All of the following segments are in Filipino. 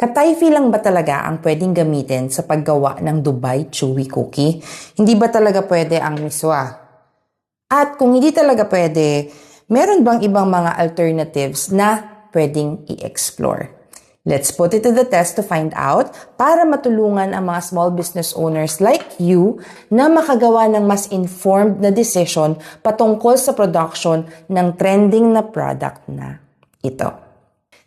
Katayfi lang ba talaga ang pwedeng gamitin sa paggawa ng Dubai Chewy Cookie? Hindi ba talaga pwede ang miswa? At kung hindi talaga pwede, meron bang ibang mga alternatives na pwedeng i-explore? Let's put it to the test to find out para matulungan ang mga small business owners like you na makagawa ng mas informed na decision patungkol sa production ng trending na product na ito.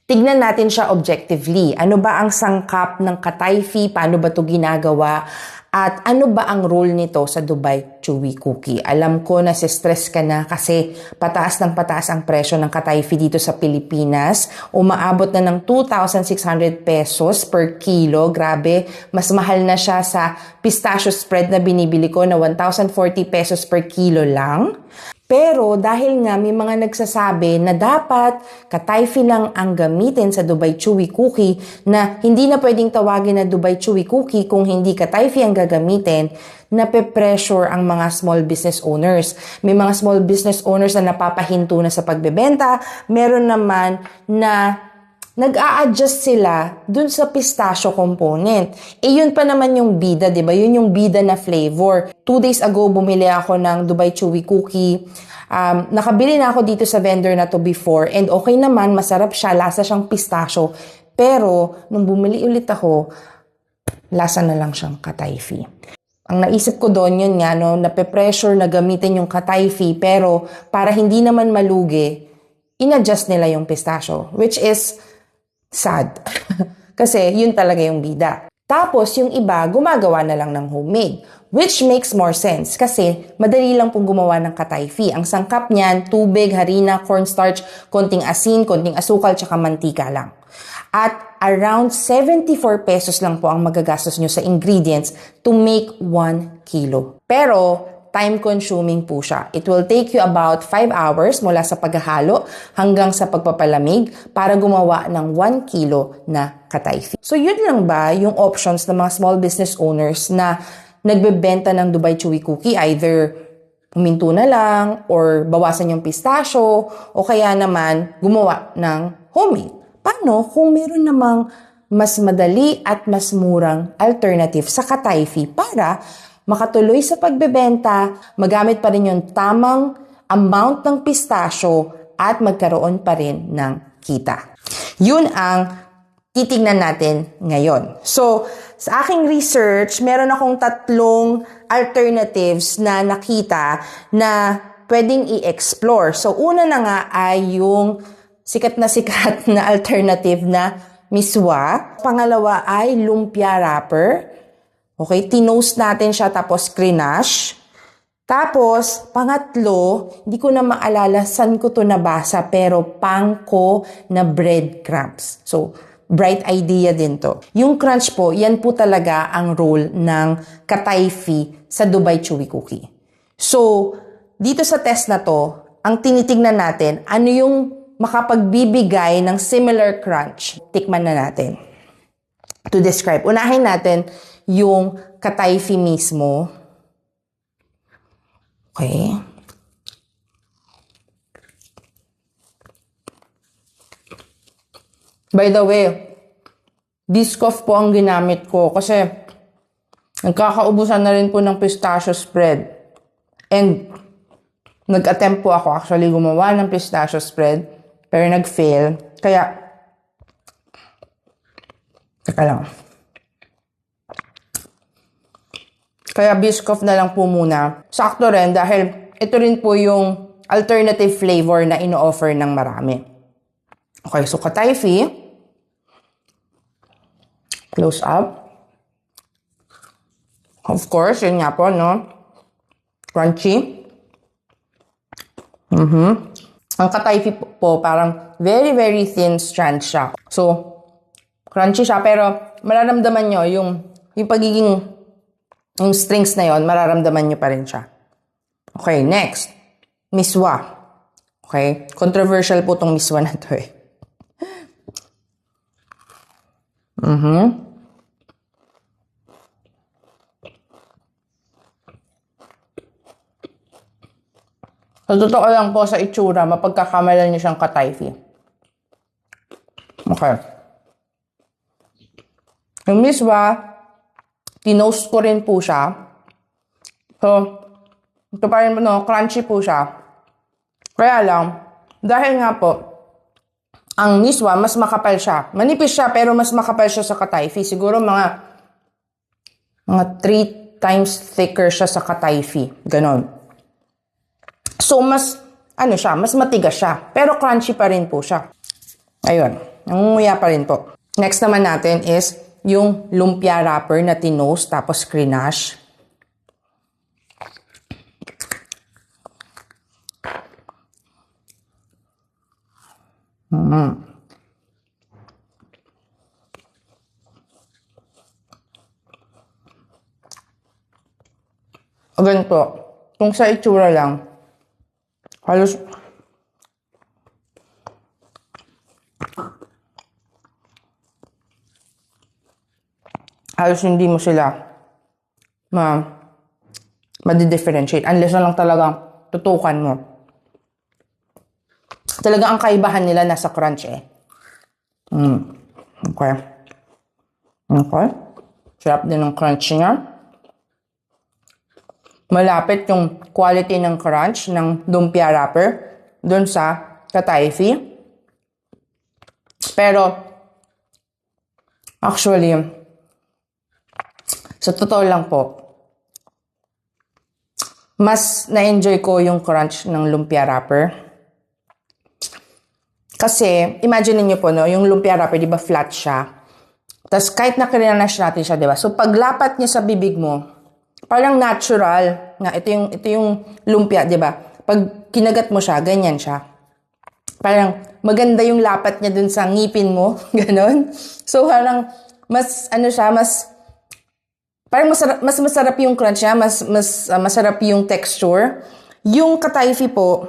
Tignan natin siya objectively. Ano ba ang sangkap ng katayfi? Paano ba ito ginagawa? At ano ba ang role nito sa Dubai Chewy Cookie? Alam ko na stress ka na kasi pataas ng pataas ang presyo ng katayfi dito sa Pilipinas. Umaabot na ng 2,600 pesos per kilo. Grabe, mas mahal na siya sa pistachio spread na binibili ko na 1,040 pesos per kilo lang. Pero dahil nga may mga nagsasabi na dapat katayfi lang ang gamitin sa Dubai Chewy Cookie na hindi na pwedeng tawagin na Dubai Chewy Cookie kung hindi katayfi ang gagamitin, nape-pressure ang mga small business owners. May mga small business owners na napapahinto na sa pagbebenta, meron naman na nag-a-adjust sila dun sa pistachio component. Yun pa naman yung bida, di ba? Yun yung bida na flavor. 2 days ago, bumili ako ng Dubai Chewy Cookie. Nakabili na ako dito sa vendor na to before and okay naman, masarap siya, lasa siyang pistachio. Pero, nung bumili ulit ako, lasa na lang siyang katayfi. Ang naisip ko doon yun nga, no, nape-pressure na gamitin yung katayfi, pero para hindi naman malugi, in-adjust nila yung pistachio, which is sad. Kasi yun talaga yung bida. Tapos yung iba, gumagawa na lang ng homemade. Which makes more sense kasi madali lang pong gumawa ng katayfi. Ang sangkap niyan, tubig, harina, cornstarch, konting asin, konting asukal, tsaka mantika lang. At around 74 pesos lang po ang magagastos nyo sa ingredients to make 1 kilo. Pero time-consuming po siya. It will take you about 5 hours mula sa paghahalo hanggang sa pagpapalamig para gumawa ng 1 kilo na katayfi. So yun lang ba yung options ng mga small business owners na nagbebenta ng Dubai Chewy Cookie? Either huminto na lang or bawasan yung pistachio o kaya naman gumawa ng homemade. Paano kung meron namang mas madali at mas murang alternative sa katayfi para makatuloy sa pagbebenta, magamit pa rin yung tamang amount ng pistachio at magkaroon pa rin ng kita. Yun ang titignan natin ngayon. So, sa aking research, meron akong 3 alternatives na nakita na pwedeng i-explore. So, una na nga ay yung sikat na alternative na miswa. Pangalawa ay lumpia wrapper. Okay, tinost natin siya tapos crinash. Tapos, pangatlo, hindi ko na maalala saan ko to nabasa pero pangko na breadcrumbs. So, bright idea din to. Yung crunch po, yan po talaga ang role ng katayfi sa Dubai Chewy Cookie. So, dito sa test na to, ang tinitingnan natin, ano yung makapagbibigay ng similar crunch. Tikman na natin. To describe, unahin natin yung katayfi mismo. Okay. By the way, Biscoff po ang ginamit ko kasi nagkakaubusan na rin po ng pistachio spread. And nag-attempt po ako actually gumawa ng pistachio spread pero nag-fail. Kaya, teka lang. Kaya Biscoff na lang po muna. Sakto rin dahil ito rin po yung alternative flavor na ino-offer ng marami. Okay, so katayfi. Close up. Of course, yun nga po, no? Crunchy. Ang katayfi po, parang very, very thin strand siya. So, crunchy siya, pero mararamdaman nyo yung pagiging yung strings na yon, mararamdaman nyo pa rin siya. Okay, next. Miswa. Okay? Controversial po tong miswa na to eh. Sa totoo lang po sa itsura, mapagkakamalan niyo siyang katayfi. Okay. Yung miswa, tinoast ko rin po siya. So, ito pa rin, crunchy po siya. Kaya lang, dahil nga po, ang miswa, mas makapal siya. Manipis siya, pero mas makapal siya sa katayfi. Siguro mga 3 times thicker siya sa katayfi. Ganon. So, mas matigas siya. Pero crunchy pa rin po siya. Ayun. Nangunguya pa rin po. Next naman natin is yung lumpia wrapper na tinoast tapos crinache. Ganito. Kung sa itsura lang, halos hindi mo sila ma-differentiate unless na lang talagang tutukan mo. Talaga ang kaibahan nila nasa crunch eh. Okay. Okay. Sarap din ng crunch niya. Malapit yung quality ng crunch ng lumpia wrapper dun sa katayfi. Pero, actually, sa totoo lang po, mas na-enjoy ko yung crunch ng lumpia wrapper. Kasi, imagine niyo po, no, yung lumpia wrapper, di ba flat siya? Tapos, kahit na-crinash natin siya, di ba? So, paglapat niya sa bibig mo, parang natural nga ito yung lumpia, 'di ba? Pag kinagat mo siya, ganyan siya. Parang maganda yung lapat niya dun sa ngipin mo, ganon. So parang mas parang masarap yung crunch niya, masarap yung texture. Yung katayfi po,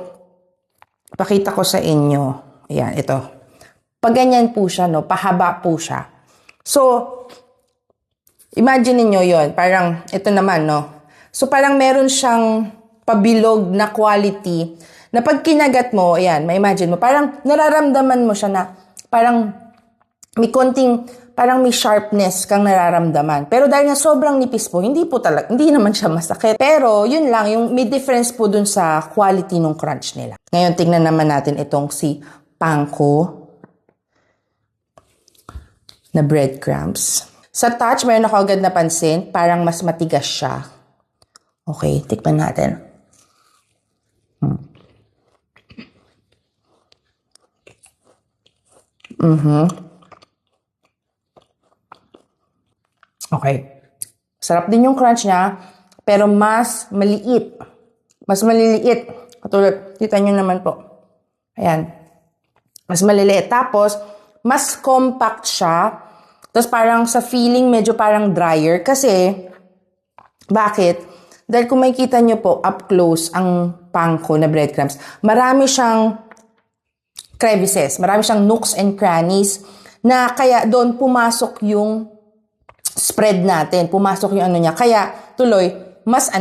pakita ko sa inyo. Ayan, ito. Pag ganyan po siya, no, pahaba po siya. So imagine niyo yon, parang ito naman, no? So, parang meron siyang pabilog na quality na pag kinagat mo, ayan, ma-imagine mo, parang nararamdaman mo siya na parang may konting, parang may sharpness kang nararamdaman. Pero dahil nga sobrang nipis po, hindi naman siya masakit. Pero, yun lang, yung may difference po dun sa quality ng crunch nila. Ngayon, tingnan naman natin itong si panko na breadcrumbs. Sa touch, mayroon ako agad napansin, parang mas matigas siya. Okay, tikman natin. Okay. Sarap din yung crunch niya, pero mas maliit. Mas maliliit. Katulad, kita nyo naman po. Ayan. Mas maliliit. Tapos, mas compact siya. Tapos parang sa feeling, medyo parang drier. Kasi, bakit? Dahil kung makikita nyo po, up close, ang panko na breadcrumbs, marami siyang crevices, marami siyang nooks and crannies, na kaya doon pumasok yung spread natin, pumasok yung ano niya. Kaya, tuloy, mas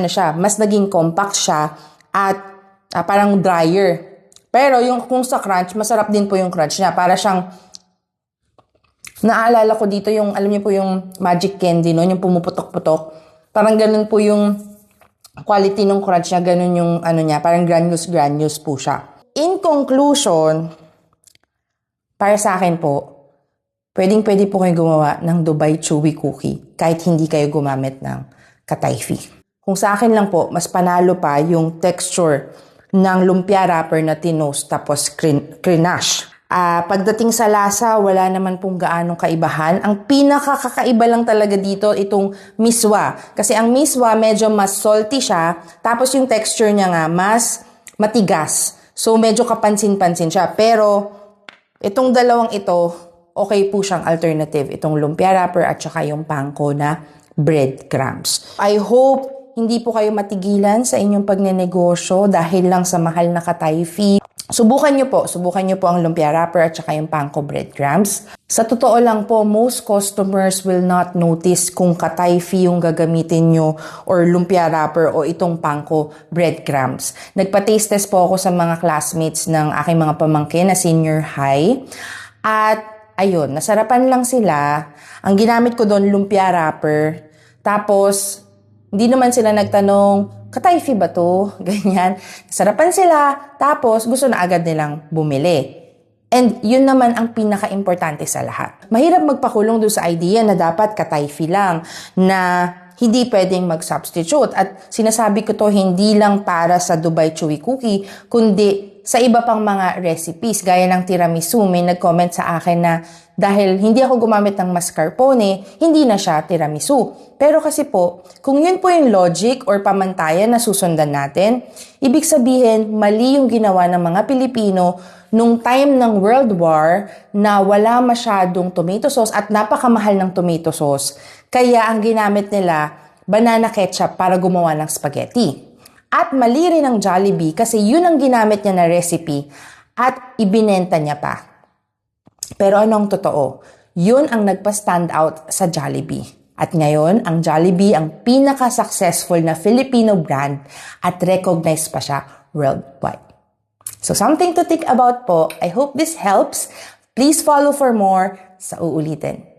naging compact siya, at parang drier. Pero kung sa crunch, masarap din po yung crunch niya. Para siyang, naalala ko dito yung, alam niyo po yung magic candy, no? Yung pumuputok-putok. Parang ganun po yung quality ng crunch niya, ganun yung ano niya, parang granules po siya. In conclusion, para sa akin po, pwede po kayo gumawa ng Dubai Chewy Cookie kahit hindi kayo gumamit ng katayfi. Kung sa akin lang po, mas panalo pa yung texture ng lumpia wrapper na tinoast tapos crinache. Pagdating sa lasa, wala naman pong gaanong kaibahan. Ang pinakakakaiba lang talaga dito itong miswa. Kasi ang miswa medyo mas salty siya, tapos yung texture niya nga mas matigas. So medyo kapansin-pansin siya. Pero itong dalawang ito, okay po siyang alternative. Itong lumpia wrapper at saka yung panko na breadcrumbs. I hope hindi po kayo matigilan sa inyong pagnenegosyo dahil lang sa mahal na katayfi. Subukan nyo po ang lumpia wrapper at saka yung panko breadcrumbs. Sa totoo lang po, most customers will not notice kung katayfi yung gagamitin nyo or lumpia wrapper o itong panko breadcrumbs. Nagpa-taste test po ako sa mga classmates ng aking mga pamangkin na senior high. At ayun, nasarapan lang sila. Ang ginamit ko doon, lumpia wrapper. Tapos, hindi naman sila nagtanong, katayfi ba to? Ganyan. Sarapan sila, tapos gusto na agad nilang bumili. And yun naman ang pinaka-importante sa lahat. Mahirap magpakulong doon sa idea na dapat katayfi lang, na hindi pwedeng mag-substitute. At sinasabi ko to hindi lang para sa Dubai Chewy Cookie, kundi sa iba pang mga recipes, gaya ng tiramisu. May nag-comment sa akin na dahil hindi ako gumamit ng mascarpone, hindi na siya tiramisu. Pero kasi po, kung yun po yung logic or pamantayan na susundan natin, ibig sabihin, mali yung ginawa ng mga Pilipino nung time ng World War na wala masyadong tomato sauce at napakamahal ng tomato sauce. Kaya ang ginamit nila, banana ketchup para gumawa ng spaghetti. At mali rin ang Jollibee kasi yun ang ginamit niya na recipe at ibinenta niya pa. Pero anong totoo? Yun ang nagpa-stand out sa Jollibee. At ngayon, ang Jollibee ang pinaka-successful na Filipino brand at recognized pa siya worldwide. So something to think about po. I hope this helps. Please follow for more sa uulitin.